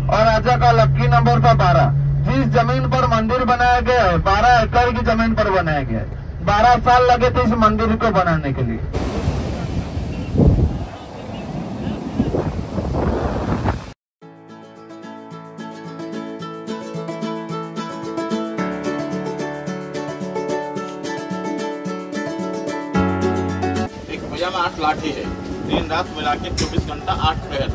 और राजा का लक्की नंबर था 12। जिस जमीन पर मंदिर बनाया गया है 12 एकड़ की जमीन पर बनाया गया है। 12 साल लगे थे इस मंदिर को बनाने के लिए। एक भैया में 8 लाठी है, दिन रात मिला के 24 घंटा 8 पहर।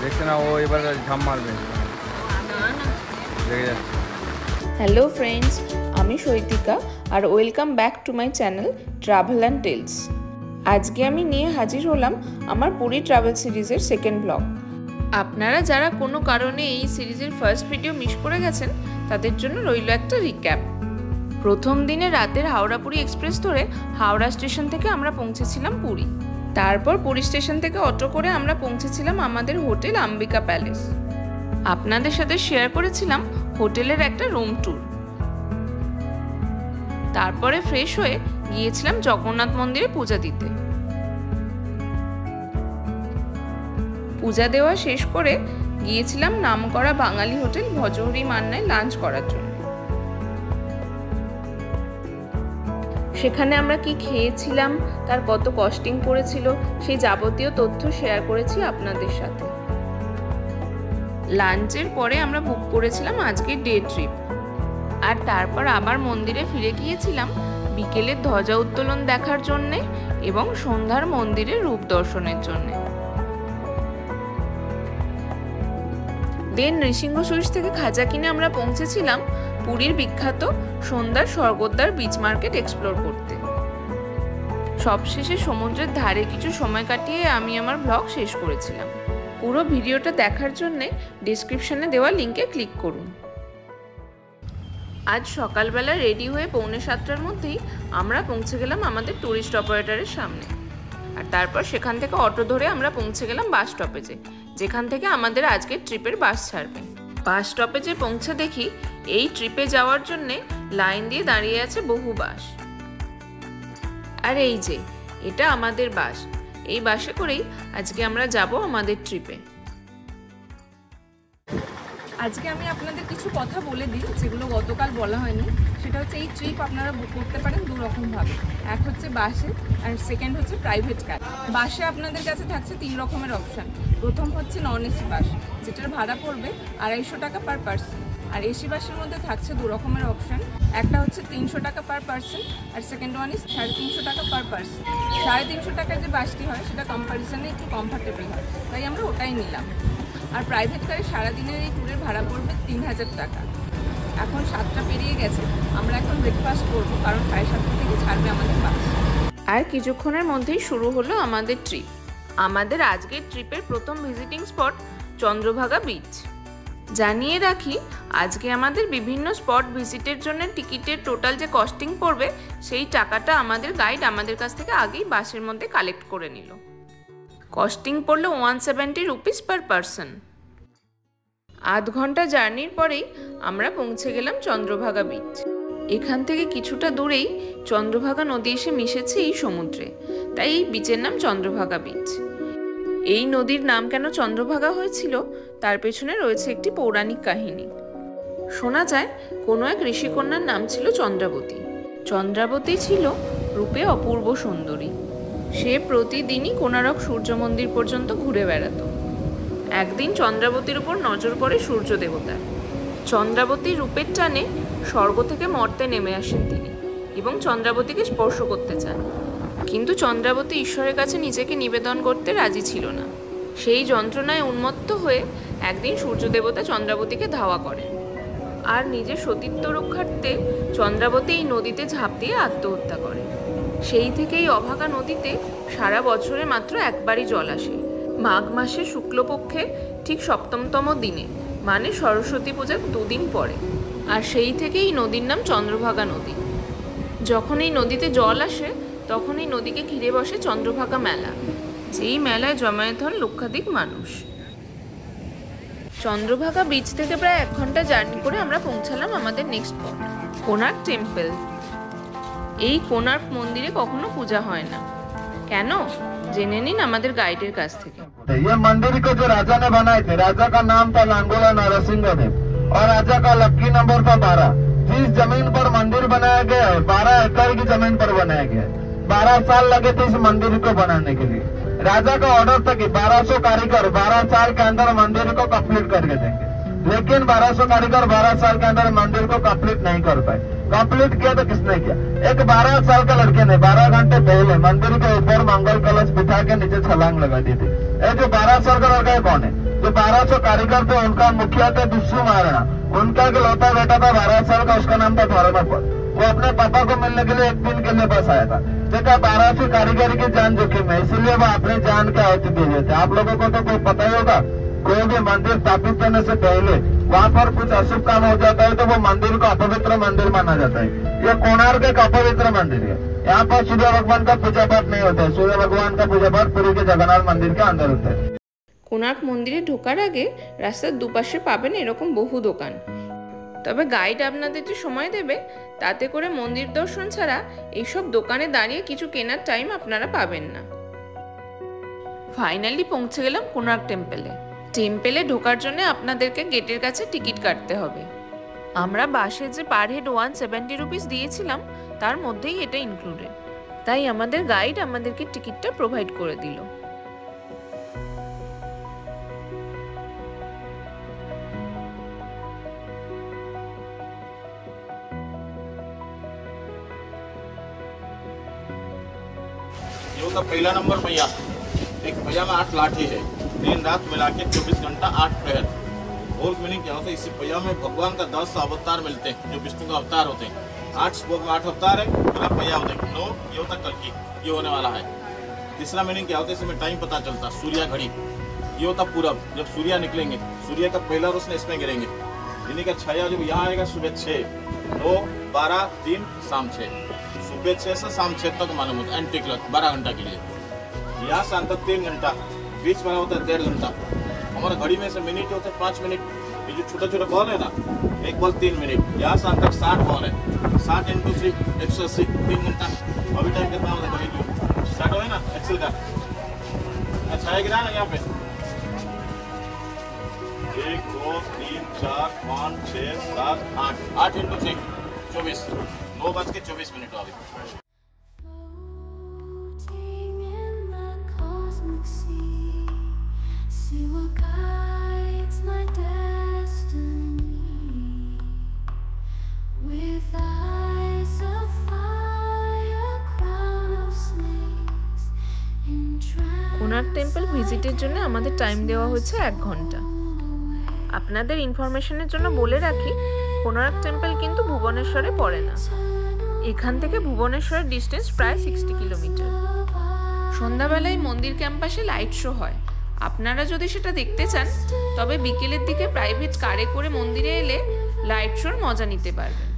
দেখছে না ও এবার ঝাম মারবে। হ্যালো ফ্রেন্ডস, আমি শৈতিকা আর welcome back to my channel travel and tales. আজকে আমি নিয়ে হাজির হলাম আমার পুরী ট্রাভেল সিরিজের সেকেন্ড ব্লগ। আপনারা যারা কোনো কারণে এই সিরিজের ফার্স্ট ভিডিও মিস করে গেছেন তাদের জন্য রইল একটা রিক্যাপ। প্রথম দিনে রাতের হাওড়া পুরী এক্সপ্রেস ধরে হাওড়া স্টেশন থেকে আমরা পৌঁছেছিলাম পুরী। তারপর পুরী স্টেশন থেকে অটো করে আমরা পৌঁছেছিলাম আমাদের হোটেল আম্বিকা প্যালেস। আপনাদের সাথে শেয়ার করেছিলাম হোটেলের একটা রুম ট্যুর। তারপরে ফ্রেশ হয়ে গিয়েছিলাম জগন্নাথ মন্দিরে পূজা দিতে। পূজা দেওয়া শেষ করে গিয়েছিলাম নামকরা বাঙালি হোটেল ভজহরি মান্নায় লাঞ্চ করার জন্য। সেখানে আমরা কি খেয়েছিলাম, তার কত কস্টিং পড়েছিল, সেই যাবতীয় তথ্য শেয়ার করেছি আপনাদের সাথে। লাঞ্চের পরে আমরা বুক করেছিলাম আজকের ডে ট্রিপ, আর তারপর আবার মন্দিরে ফিরে গিয়েছিলাম বিকেলের ধ্বজা উত্তোলন দেখার জন্যে এবং সন্ধ্যার মন্দিরের রূপ দর্শনের জন্যে। দেন নৃসিংহ সুইটস থেকে খাজা কিনে আমরা পৌঁছেছিলাম পুরীর বিখ্যাত সন্ধ্যার স্বর্গদ্বার বিচ মার্কেট এক্সপ্লোর করতে। সবশেষে সমুদ্রের ধারে কিছু সময় কাটিয়ে আমি আমার ব্লগ শেষ করেছিলাম। পুরো ভিডিওটা দেখার জন্য ডেসক্রিপশনে দেওয়া লিঙ্কে ক্লিক করুন। আজ সকালবেলা রেডি হয়ে 6:45টার মধ্যেই আমরা পৌঁছে গেলাম আমাদের ট্যুরিস্ট অপারেটরের সামনে, আর তারপর সেখান থেকে অটো ধরে আমরা পৌঁছে গেলাম বাস স্টপেজে, যেখান থেকে আমাদের আজকের ট্রিপের বাস ছাড়বে। বাস স্টপেজে পৌঁছে দেখি এই ট্রিপে যাওয়ার জন্যে লাইন দিয়ে দাঁড়িয়ে আছে বহু বাস। আর এই যে এটা আমাদের বাস, এই বাসে করেই আজকে আমরা যাব আমাদের ট্রিপে। আজকে আমি আপনাদের কিছু কথা বলে দিই যেগুলো গতকাল বলা হয়নি। সেটা হচ্ছে এই ট্রিপ আপনারা বুক করতে পারেন দু রকমভাবে, এক হচ্ছে বাসে আর সেকেন্ড হচ্ছে প্রাইভেট কার। বাসে আপনাদের কাছে থাকছে 3 রকমের অপশান। প্রথম হচ্ছে নন এসি বাস, যেটার ভাড়া পড়বে 250 টাকা পার পার্সন। আর এসি বাসের মধ্যে থাকছে 2 রকমের অপশান, একটা হচ্ছে 300 টাকা পার পার্সন আর সেকেন্ড ওয়ান ইজ 350 টাকা পার পার্সন। 350 টাকার যে বাসটি হয় সেটা কম্পারিজনে একটু কমফর্টেবল হয়, তাই আমরা ওটাই নিলাম। আর প্রাইভেট কারে সারাদিনের এই ট্যুরের ভাড়া পড়বে 3000 টাকা। এখন 7টা পেরিয়ে গেছে, আমরা এখন ব্রেকফাস্ট করবো, কারণ 7:30 থেকে ছাড়বে আমাদের বাস। আর কিছুক্ষণের মধ্যেই শুরু হলো আমাদের ট্রিপ। আমাদের আজকের ট্রিপের প্রথম ভিজিটিং স্পট চন্দ্রভাগা বিচ। জানিয়ে রাখি, আজকে আমাদের বিভিন্ন স্পট ভিজিটের জন্য টিকিটের টোটাল যে কস্টিং পড়বে সেই টাকাটা আমাদের গাইড আমাদের কাছ থেকে আগেই বাসের মধ্যে কালেক্ট করে নিল। কস্টিং পড়লো 170 রুপিস পার পারসন। আধ ঘন্টা জার্নির পরেই আমরা পৌঁছে গেলাম চন্দ্রভাগা বিচ। এখান থেকে কিছুটা দূরেই চন্দ্রভাগা নদী এসে মিশেছে এই সমুদ্রে, তাই এই বিচের নাম চন্দ্রভাগা বিচ। এই নদীর নাম কেন চন্দ্রভাগা হয়েছিল তার পেছনে রয়েছে একটি পৌরাণিক কাহিনী। শোনা যায় কোনো এক ঋষিকন্যার নাম ছিল চন্দ্রাবতী। চন্দ্রাবতী ছিল রূপে অপূর্ব সুন্দরী। সে প্রতিদিনই কোণারক সূর্য মন্দির পর্যন্ত ঘুরে বেড়াতো। একদিন চন্দ্রাবতীর উপর নজর পড়ে সূর্য দেবতার। চন্দ্রাবতীর রূপের টানে স্বর্গ থেকে মর্তে নেমে আসেন তিনি এবং চন্দ্রাবতীকে স্পর্শ করতে চান, কিন্তু চন্দ্রাবতী ঈশ্বরের কাছে নিজেকে নিবেদন করতে রাজি ছিল না। সেই যন্ত্রণায় উন্মত্ত হয়ে একদিন সূর্য দেবতা চন্দ্রাবতীকে ধাওয়া করেন, আর নিজের সতীত্ব রক্ষার্থে চন্দ্রাবতী এই নদীতে ঝাঁপ দিয়ে আত্মহত্যা করে। সেই থেকে এই অভাগা নদীতে সারা বছরে মাত্র একবারই জল আসে, মাঘ মাসের শুক্লপক্ষে ঠিক 7তম দিনে, মানে সরস্বতী পূজার 2 দিন পরে। আর সেই থেকে এই নদীর নাম চন্দ্রভাগা নদী। যখন এই নদীতে জল আসে তখন এই নদীকে ঘিরে বসে চন্দ্রভাগা মেলা, যেই মেলায় জমায়েত হন লক্ষাধিক মানুষ। চন্দ্রভাগা বিচ থেকে প্রায় 1 ঘন্টা জার্নি করে আমরা পৌঁছালাম আমাদের নেক্সট স্পট কোনার্ক টেম্পল। এই কোণার্ক মন্দিরে কখনো পূজা হয় না, কেন জেনে নিন আমাদের গাইডের কাছ থেকে। ये मंदिर को जो राजा ने बनाए थे, राजा का नाम था लांगोला नरसिंह देव और राजा का लक्की नंबर था 12। जिस जमीन पर मंदिर बनाया गया है 12 एकड़ की जमीन पर बनाया गया है। 12 साल लगे थे इस मंदिर को बनाने के लिए। राजा का ऑर्डर था कि 1200 कारीगर 12 साल के अंदर मंदिर को कंप्लीट करके देंगे, लेकिन 1200 कारीगर 12 साल के अंदर मंदिर को कंप्लीट नहीं कर पाए। कंप्लीट किया तो किसने किया? एक 12 साल का लड़के ने 12 घंटे पहले मंदिर के ऊपर मंगल कलश बिठा के नीचे छलांग लगा दी थी। ये जो 12 साल का लड़का है कौन है? जो 1200 कारीगर थे उनका मुखिया था बिस्सू महाराणा, उनका इकलौता बेटा था 12 साल का, उसका नाम था धर्मपद। वो अपने पापा को मिलने के लिए एक दिन के लिए बस आया था। देखा 1200 कारीगर की जान जोखिम है, इसलिए वो अपनी जान के आहुति दे देते। आप लोगों को तो कोई पता ही होगा, कोई भी मंदिर स्थापित करने से पहले वहाँ पर कुछ अशुभ काम हो जाता है तो वो मंदिर को अपवित्र मंदिर माना जाता है। ये कोणार्क एक अपवित्र मंदिर है। यहाँ पर सूर्य भगवान का पूजा पाठ नहीं होता है। सूर्य भगवान का पूजा पाठ पुरी के जगन्नाथ मंदिर के अंदर होता है। কোণার্ক মন্দিরে ঢোকার আগে রাস্তার দুপাশে পাবেন এরকম বহু দোকান, তবে গাইড আপনাদের যে সময় দেবে তাতে করে মন্দির দর্শন ছাড়া এইসব দোকানে দাঁড়িয়ে কিছু কেনার টাইম আপনারা পাবেন না। ফাইনালি পৌঁছে গেলাম কোণার্ক টেম্পলে। টেম্পলে ঢোকার জন্য আপনাদেরকে গেটের কাছে টিকিট কাটতে হবে। আমরা বাসে যে পার হেড 170 রুপিস দিয়েছিলাম তার মধ্যেই এটা ইনক্লুডেড, তাই আমাদের গাইড আমাদেরকে টিকিটটা প্রোভাইড করে দিল। ये होता पहला नंबर पहिया। एक पहिया में 8 लाठी है, दिन रात मिला के 24 घंटा 8 प्रहर। होल मीनिंग क्या होता है? इसी पहिया में भगवान का 10 अवतार मिलते हैं, जो विष्णु का अवतार होते हैं। 8 स्पोक में 8 अवतार है, पूरा पहिया होता है। 9 ये होता कल्कि, ये होने वाला है। तीसरा मीनिंग क्या होता है? इसमें टाइम पता चलता, सूर्य घड़ी। ये होता पूरब, जब सूर्य निकलेंगे, सूर्य का पहला रोशनी इसमें गिरेंगे। यानी का छाया जब यहाँ आएगा सुबह 6, 9, 12, 3, शाम 6। सुबह 6 से शाम 6 तक मालूम होता है, एंटी क्लॉक 12 घंटा के लिए। यहाँ से अंदर 3 घंटा, बीच वाला होता है 1.5 घंटा। हमारा घड़ी में से मिनट होते हैं 5 मिनट। ये जो छोटा छोटा बॉल है ना, एक बॉल 3 मिनट। यहाँ से अंदर 60 बॉल है, 60 × 3 180, 3 घंटा। अभी टाइम कितना होता है? स्टार्ट हो ना एक्सेल का। अच्छा है गिरा ना यहाँ पे 1 2 3 4 5 6 7 8 8 × 3 24, 9:24 अभी। Floating in the cosmic sea, see what guides my destiny. With eyes of fire, crown of snakes, Konark temple ভিজিটের জন্য আমাদের টাইম দেওয়া হয়েছে 1 ঘন্টা। আপনাদের ইনফরমেশনের জন্য বলে রাখি, কোণার্ক টেম্পল কিন্তু ভুবনেশ্বরে পড়ে না। এখান থেকে ভুবনেশ্বরের ডিস্টেন্স প্রায় 60 কিলোমিটার। সন্ধ্যাবেলায় মন্দির ক্যাম্পাসে লাইট শো হয়। আপনারা যদি সেটা দেখতে চান তবে বিকেলের দিকে প্রাইভেট কারে করে মন্দিরে এলে লাইট শোর মজা নিতে পারবেন।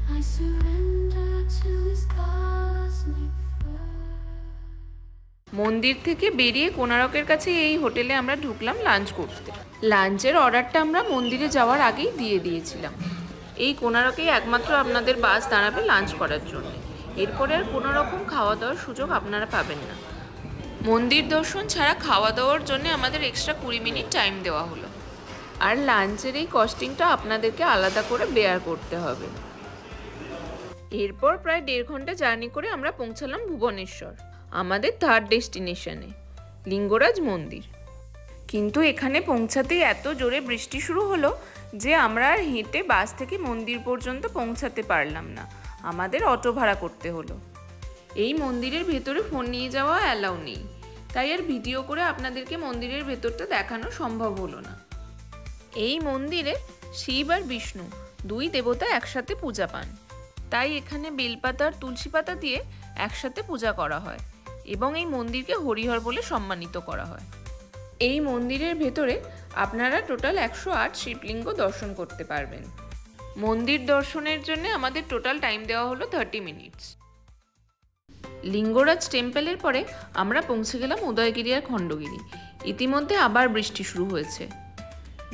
মন্দির থেকে বেরিয়ে কোণার্কের কাছে এই হোটেলে আমরা ঢুকলাম লাঞ্চ করতে। লাঞ্চের অর্ডারটা আমরা মন্দিরে যাওয়ার আগেই দিয়ে দিয়েছিলাম। এই কোণার্কেই একমাত্র আপনাদের বাস দাঁড়াবে লাঞ্চ করার জন্য। এরপরে আর কোনো রকম খাওয়া দাওয়ার সুযোগ আপনারা পাবেন না। মন্দির দর্শন ছাড়া খাওয়া দাওয়ার জন্য আমাদের এক্সট্রা 20 মিনিট টাইম দেওয়া হলো। আর লাঞ্চের এই কস্টিংটা আপনাদেরকে আলাদা করে বেয়ার করতে হবে। এরপর প্রায় 1.5 ঘন্টা জার্নি করে আমরা পৌঁছালাম ভুবনেশ্বর, আমাদের 3rd ডেস্টিনেশনে লিঙ্গরাজ মন্দির। কিন্তু এখানে পৌঁছাতেই এত জোরে বৃষ্টি শুরু হলো যে আমরা আর হেঁটে বাস থেকে মন্দির পর্যন্ত পৌঁছাতে পারলাম না, আমাদের অটো ভাড়া করতে হলো। এই মন্দিরের ভেতরে ফোন নিয়ে যাওয়া অ্যালাউ নেই, তাই আর ভিডিও করে আপনাদেরকে মন্দিরের ভেতরটা দেখানো সম্ভব হলো না। এই মন্দিরে শিব আর বিষ্ণু 2 দেবতা একসাথে পূজা পান, তাই এখানে বেলপাতা আর তুলসী পাতা দিয়ে একসাথে পূজা করা হয় এবং এই মন্দিরকে হরিহর বলে সম্মানিত করা হয়। এই মন্দিরের ভেতরে আপনারা টোটাল 108 শিবলিঙ্গ দর্শন করতে পারবেন। মন্দির দর্শনের জন্য আমাদের টোটাল টাইম দেওয়া হলো 30 মিনিটস। লিঙ্গরাজ টেম্পলের পরে আমরা পৌঁছে গেলাম উদয়গিরি আর খণ্ডগিরি। ইতিমধ্যে আবার বৃষ্টি শুরু হয়েছে।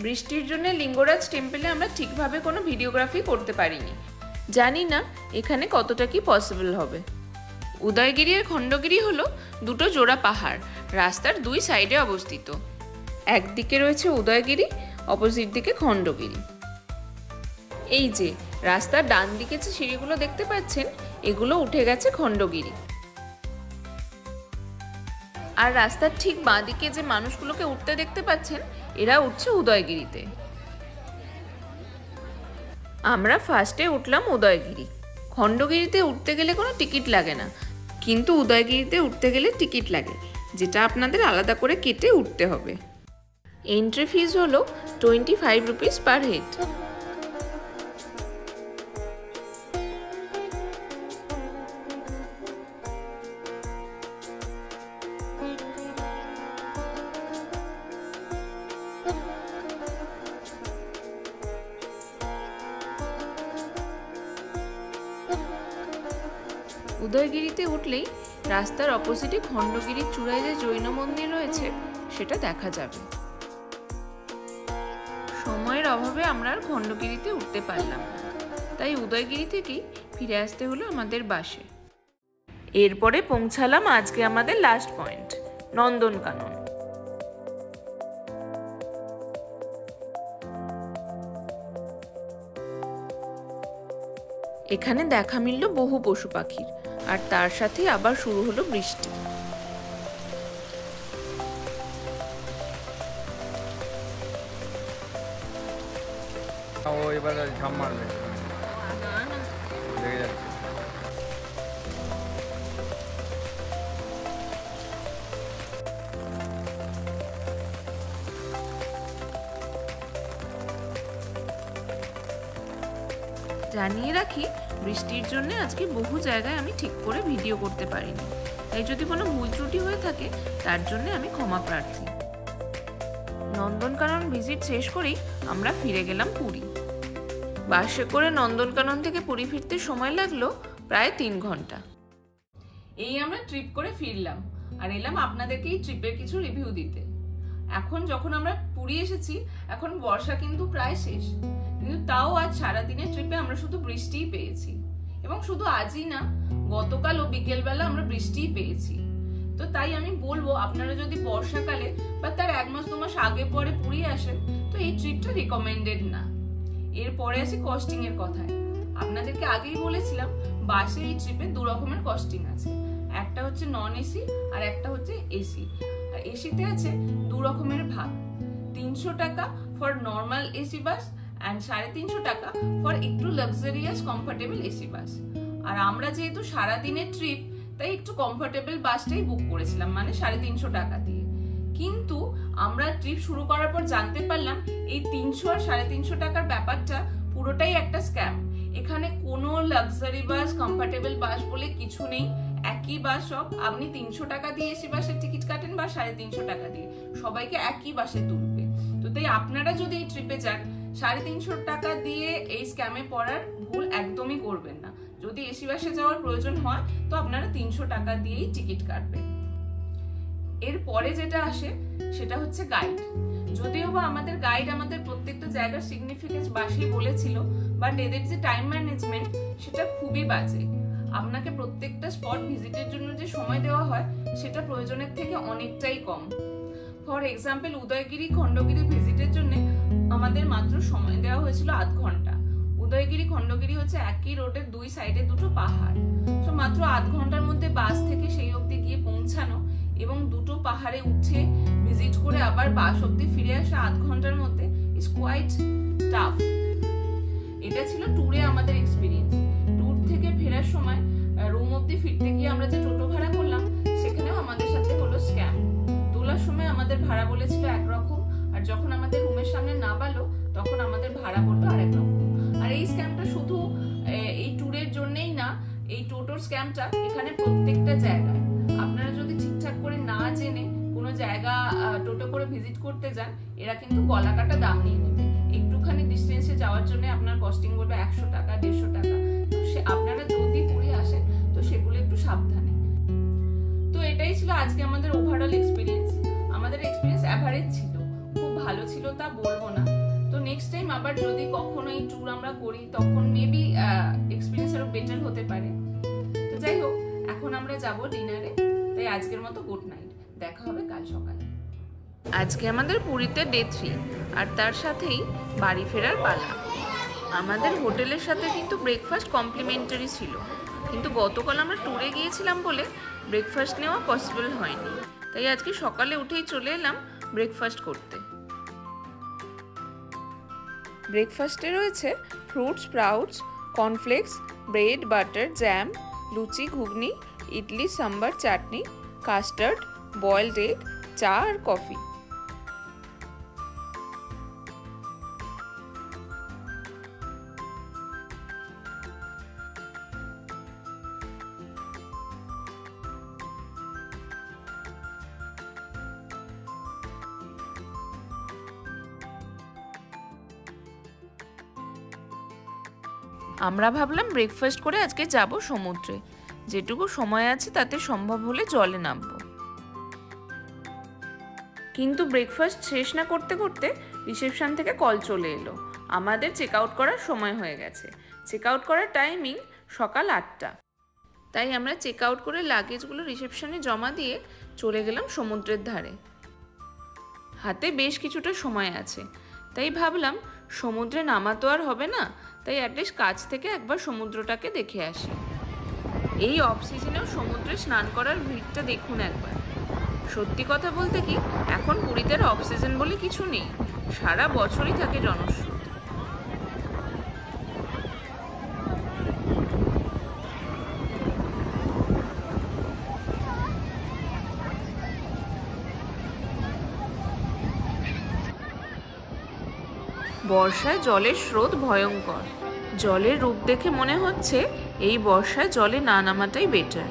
বৃষ্টির জন্য লিঙ্গরাজ টেম্পলে আমরা ঠিকভাবে কোনো ভিডিওগ্রাফি করতে পারিনি। জানি না এখানে কতটা কি পসিবল হবে। উদয়গিরি আর খণ্ডগিরি হলো দুটো জোড়া পাহাড়, রাস্তার দুই সাইডে অবস্থিত। একদিকে রয়েছে উদয়গিরি, অপোজিট দিকে খণ্ডগিরি। এই যে রাস্তার ডান দিকে যে সিঁড়িগুলো দেখতে পাচ্ছেন, এগুলো উঠে গেছে খণ্ডগিরি। আর রাস্তার ঠিক বাঁ দিকে যে মানুষগুলোকে উঠতে দেখতে পাচ্ছেন, এরা উঠছে উদয়গিরিতে। আমরা ফার্স্টে উঠলাম উদয়গিরি। খণ্ডগিরিতে উঠতে গেলে কোনো টিকিট লাগে না, কিন্তু উদয়গিরিতে উঠতে গেলে টিকিট লাগে, যেটা আপনাদের আলাদা করে কেটে উঠতে হবে। এন্ট্রি ফিজ হলো 25 রুপিস পার হেড। উদয়গিরিতে উঠলেই রাস্তার অপোজিটে খণ্ডগিরির চূড়ায় যে জৈন মন্দির রয়েছে সেটা দেখা যাবে। সময়ের অভাবে আমরা আর খণ্ডগিরিতে উঠতে পারলাম না, তাই উদয়গিরি থেকেই ফিরে আসতে হলো আমাদের বাসে। এরপরে পৌঁছালাম আজকে আমাদের লাস্ট পয়েন্ট, নন্দনকানন। এখানে দেখা মিলল বহু পশু পাখির, আর তার সাথে আবার শুরু হলো বৃষ্টি। ও এবার ঝাম মারবে, লেগে যাচ্ছে। জানিয়ে রাখি, বৃষ্টির জন্য আজকে বহু জায়গায় আমি ঠিক করে ভিডিও করতে পারিনি, তাই যদি কোনো ভুল ত্রুটি হয়ে থাকে তার জন্য আমি ক্ষমা প্রার্থী। নন্দনকানন ভিজিট শেষ করেই আমরা ফিরে গেলাম পুরী। বাসে করে নন্দনকানন থেকে পুরী ফিরতে সময় লাগলো প্রায় 3 ঘন্টা। এই আমরা ট্রিপ করে ফিরলাম আর এলাম আপনাদেরকে এই ট্রিপের কিছু রিভিউ দিতে। এখন যখন আমরা পুরী এসেছি, এখন বর্ষা কিন্তু প্রায় শেষ, কিন্তু তাও আজ সারাদিনের ট্রিপে আমরা শুধু বৃষ্টিই পেয়েছি। এবং শুধু আজই না, গতকাল ও বিকেলবেলা আমরা বৃষ্টিই পেয়েছি। তো তাই আমি বলবো, আপনারা যদি বর্ষাকালে বা তার 1 মাস 2 মাস আগে পরে পুরী আসেন, তো এই ট্রিপটা রিকমেন্ডেড না। এরপরে আসি কস্টিং এর কথায়। আপনাদেরকে আগেই বলেছিলাম, বাসে এই ট্রিপে 2 রকমের কস্টিং আছে, একটা হচ্ছে নন এসি আর একটা হচ্ছে এসি। আর এসিতে আছে 2 রকমের ভাগ, 300 টাকা for normal AC bus and 350 টাকা ফর একটু লাক্সারিয়াস কমফোর্টেবল এসি বাস। আর আমরা যেহেতু সারাদিনের ট্রিপ, তাই একটু কমফোর্টেবল বাসটাই বুক করেছিলাম, মানে 350 টাকা দিয়ে। কিন্তু আমরা ট্রিপ শুরু করার পর জানতে পারলাম, এই 300 আর 350 টাকার ব্যাপারটা পুরোটাই একটা স্ক্যাম। এখানে কোনো লাক্সারি বাস, কমফোর্টেবল বাস বলে কিছু নেই, একই বাস সব। আপনি 300 টাকা দিয়ে এসি বাসের টিকিট কাটেন বা 350 টাকা দিয়ে, সবাইকে একই বাসে তুলবে। তো তাই আপনারা যদি এই ট্রিপে যান, 350 টাকা দিয়ে এই স্ক্যামে পড়ার ভুল একদমই করবেন না। যদি এসি বাসে যাওয়ার প্রয়োজন হয়, তো আপনারা 300 টাকা দিয়েই টিকিট কাটবেন। এরপরে যেটা আসে সেটা হচ্ছে গাইড। যদিও বা আমাদের গাইড আমাদের প্রত্যেকটা জায়গার সিগনিফিকেন্স বাসেই বলেছিল, বাট এদের যে টাইম ম্যানেজমেন্ট সেটা খুবই বাজে। আপনাকে প্রত্যেকটা স্পট ভিজিটের জন্য যে সময় দেওয়া হয়, সেটা প্রয়োজনের থেকে অনেকটাই কম। ফর এক্সাম্পল, উদয়গিরি খণ্ডগিরি ভিজিটের জন্য আমাদের মাত্র সময় দেওয়া হয়েছিল 8 ঘন্টা। উদয়গিরি খণ্ডগিরি হচ্ছে একই রোডের 2 সাইডে 2টো পাহাড়, তো মাত্র 8 ঘন্টার মধ্যে বাস থেকে সেই অবধি গিয়ে পৌঁছানো এবং 2টো পাহাড়ে উঠে ভিজিট করে আবার বাস অবধি ফিরে আসা 8 ঘন্টার মধ্যে ইজ কোয়াইট টাফ। এটা ছিল ট্যুরে আমাদের এক্সপিরিয়েন্স। ট্যুর থেকে ফেরার সময় রুম অবধি ফিরতে গিয়ে আমরা যে টোটো ভাড়া করলাম, সেখানেও আমাদের সাথে হলো স্ক্যাম। তোলার সময় আমাদের ভাড়া বলেছিল একরকম, আর যখন আমাদের রুমের সামনে নামালো তখন আমাদের ভাড়া বললো আরেক রকম। আর এই স্ক্যামটা শুধু এই ট্যুরের জন্যই না, এই টোটোর স্ক্যামটা এখানে প্রত্যেকটা জায়গায়। আপনারা যদি ঠিকঠাক করে না জেনে কোনো জায়গা টোটো করে ভিজিট করতে যান, এরা কিন্তু গলা কাটা দাম নিয়ে নেবে। একটুখানি ডিস্টেন্সে যাওয়ার জন্য আপনার কস্টিং বলবে 100 টাকা, 150 টাকা। তো আপনারা যদি পুরী আসেন, তো সেগুলো একটু সাবধানে। তো এটাই ছিল আজকে আমাদের ওভারঅল এক্সপিরিয়েন্স। আমাদের এক্সপিরিয়েন্স অ্যাভারেজ ছিল, খুব ভালো ছিল তা বলবো না। তো নেক্সট টাইম আবার যদি কখনো এই ট্যুর আমরা করি, তখন মেবি এক্সপিরিয়েন্স আরো বেটার হতে পারে। তো যাই হোক, এখন আমরা যাব ডিনারে। তাই আজকের মতো গুড নাইট, দেখা হবে কাল সকালে। আজকে আমাদের পুরীতে ডে 3 আর তার সাথেই বাড়ি ফেরার পালা। আমাদের হোটেলের সাথে কিন্তু ব্রেকফাস্ট কমপ্লিমেন্টারি ছিল, কিন্তু গতকাল আমরা ট্যুরে গিয়েছিলাম বলে ব্রেকফাস্ট নেওয়া পসিবল হয়নি। তাই আজকে সকালে উঠেই চলে এলাম ব্রেকফাস্ট করতে। ব্রেকফাস্টে রয়েছে fruit sprouts, cornflakes, bread, butter, jam, luchi, ghugni, idli, sambar, chutney, custard, boiled egg, চা আর কফি। আমরা ভাবলাম ব্রেকফাস্ট করে আজকে যাব সমুদ্রে, যেটুকু সময় আছে তাতে সম্ভব হলে জলে নামবো। কিন্তু ব্রেকফাস্ট শেষ না করতে করতে রিসেপশন থেকে কল চলে এলো, আমাদের চেক আউট করার সময় হয়ে গেছে। চেক আউট করার টাইমিং সকাল 8টা। তাই আমরা চেক আউট করে লাগেজগুলো রিসেপশনে জমা দিয়ে চলে গেলাম সমুদ্রের ধারে। হাতে বেশ কিছুটা সময় আছে, তাই ভাবলাম সমুদ্রে নামা তো আর হবে না, তাই অ্যাটলিস্ট কাছ থেকে একবার সমুদ্রটাকে দেখে আসি। এই অফ সিজনেও সমুদ্রে স্নান করার ভিড়টা দেখুন একবার। সত্যি কথা বলতে কি, এখন পুরীতে অফ সিজন বলে কিছু নেই, সারা বছরই থাকে জনস্রোত। বর্ষায় জলের স্রোত ভয়ঙ্কর। জলের রূপ দেখে মনে হচ্ছে এই বর্ষায় জলে না নামাটাই বেটার।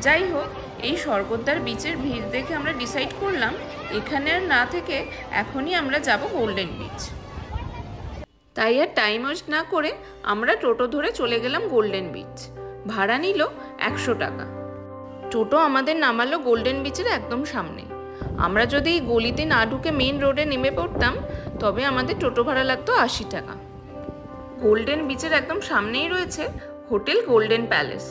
যাই হোক, এই স্বর্গদ্বার বিচের ভিড় দেখে আমরা ডিসাইড করলাম এখানে আর না থেকে এখনই আমরা যাব গোল্ডেন বিচ। তাই আর টাইম ওয়েস্ট না করে আমরা টোটো ধরে চলে গেলাম গোল্ডেন বিচ। ভাড়া নিল 100 টাকা। টোটো আমাদের নামালো গোল্ডেন বিচের একদম সামনে। আমরা যদি এই গলিতে না ঢুকে মেইন রোডে নেমে পড়তাম তবে আমাদের টোটো ভাড়া লাগতো 80 টাকা। গোল্ডেন বিচের একদম সামনেই রয়েছে হোটেল গোল্ডেন প্যালেস।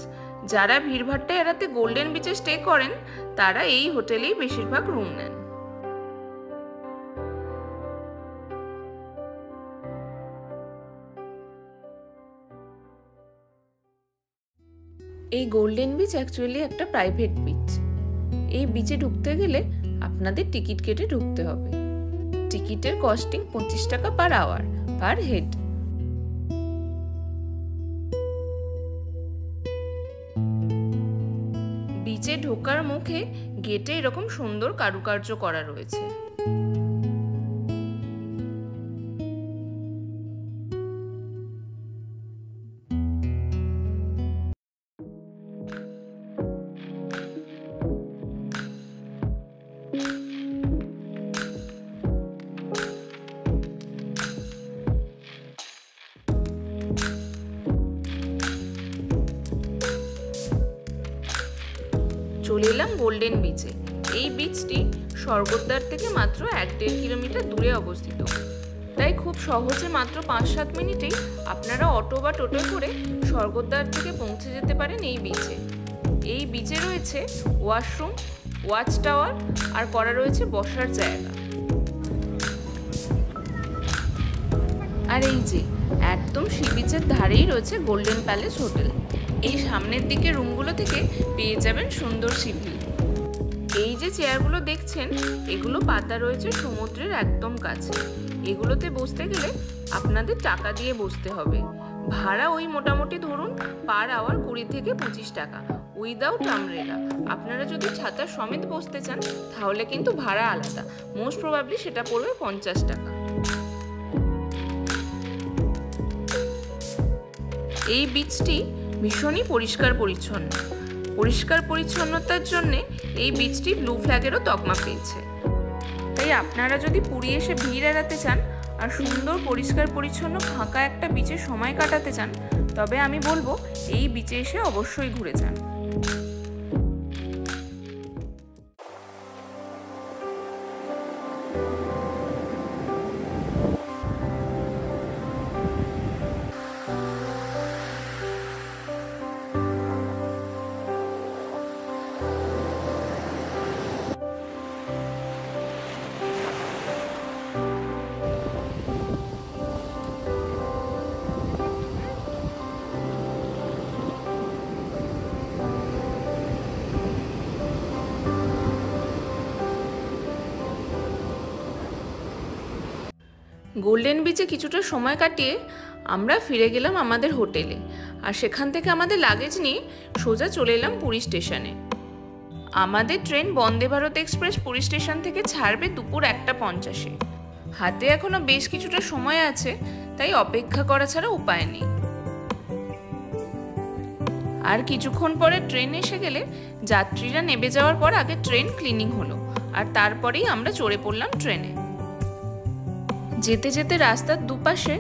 যারা ভিড়ভাট্টা এড়াতে গোল্ডেন বিচে স্টে করেন তারা এই হোটেলেই বেশিরভাগ রুম নেন। এই গোল্ডেন বিচ অ্যাকচুয়ালি একটা প্রাইভেট বিচ। এই বিচে ঢুকতে গেলে আপনাদের টিকিট কেটে ঢুকতে হবে। টিকিটের কস্টিং 25 টাকা পার আওয়ার পার হেড। বিচে ঢোকার মুখে গেটে এরকম সুন্দর কারুকার্য করা রয়েছে। চলে এলাম গোল্ডেন বিচে। এই বিচটি স্বর্গদ্বার থেকে মাত্র 1-1.5 কিলোমিটার দূরে অবস্থিত। তাই খুব সহজে মাত্র 5-7 মিনিটেই আপনারা অটো বা টোটো করে স্বর্গদ্বার থেকে পৌঁছে যেতে পারেন এই বিচে। এই বিচে রয়েছে ওয়াশরুম, ওয়াচ টাওয়ার আর করা রয়েছে বসার জায়গা। আর এই যে একদম সি বিচের ধারেই রয়েছে গোল্ডেন প্যালেস হোটেল। এই সামনের দিকে রুমগুলো থেকে পেয়ে যাবেন সুন্দর সি ভিউ। এই যে চেয়ারগুলো দেখছেন এগুলো পাতা রয়েছে সমুদ্রের একদম কাছে। এগুলোতে বসতে গেলে আপনাদের টাকা দিয়ে বসতে হবে। ভাড়া ওই মোটামুটি ধরুন পার আওয়ার 20 থেকে 25 টাকা উইদাউট আমব্রেলা। আপনারা যদি ছাতা সমেত বসতে চান তাহলে কিন্তু ভাড়া আলাদা, মোস্ট প্রবাবলি সেটা পড়বে 50 টাকা। এই বিচটি ভীষণই পরিষ্কার পরিচ্ছন্ন। পরিষ্কার পরিচ্ছন্নতার জন্যে এই বিচটি ব্লু ফ্ল্যাগেরও তকমা পেয়েছে। তাই আপনারা যদি পুরী এসে ভিড় এড়াতে চান আর সুন্দর পরিষ্কার পরিচ্ছন্ন ফাঁকা একটা বিচে সময় কাটাতে চান তবে আমি বলবো এই বিচে এসে অবশ্যই ঘুরে যান। গোল্ডেন বিচে কিছুটা সময় কাটিয়ে আমরা ফিরে গেলাম আমাদের হোটেলে, আর সেখান থেকে আমাদের লাগেজ নিয়ে সোজা চলে এলাম পুরী স্টেশনে। আমাদের train Vande Bharat express Puri station থেকে ছাড়বে দুপুর 1:50-এ। হাতে এখনো বেশ কিছুটা সময় আছে, তাই অপেক্ষা করা ছাড়া উপায় নেই। আর কিছুক্ষণ পরে ট্রেন এসে গেলে যাত্রীরা নেমে যাওয়ার পর আগে ট্রেন ক্লিনিং হলো, আর তারপরেই আমরা চড়ে পড়লাম ট্রেনে। যেতে যেতে রাস্তার দুপাশে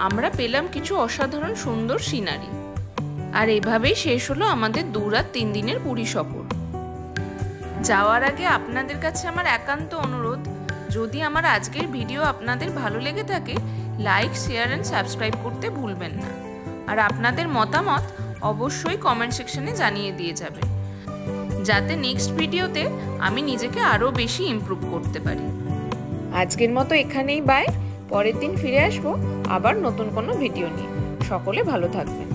আমরা পেলাম কিছু অসাধারণ সুন্দর সিনারি। আর এভাবেই শেষ হলো আমাদের 2 রাত 3 দিনের পুরী সফর। যাওয়ার আগে আপনাদের কাছে আমার একান্ত অনুরোধ, যদি আমার আজকের ভিডিও আপনাদের ভালো লেগে থাকে, লাইক, শেয়ার অ্যান্ড সাবস্ক্রাইব করতে ভুলবেন না। আর আপনাদের মতামত অবশ্যই কমেন্ট সেকশনে জানিয়ে দিয়ে যাবেন, যাতে নেক্সট ভিডিওতে আমি নিজেকে আরও বেশি ইমপ্রুভ করতে পারি। আজকের মতো এখানেই বাই। পরের দিন ফিরে আসবো আবার নতুন কোনো ভিডিও নিয়ে। সকলে ভালো থাকবেন।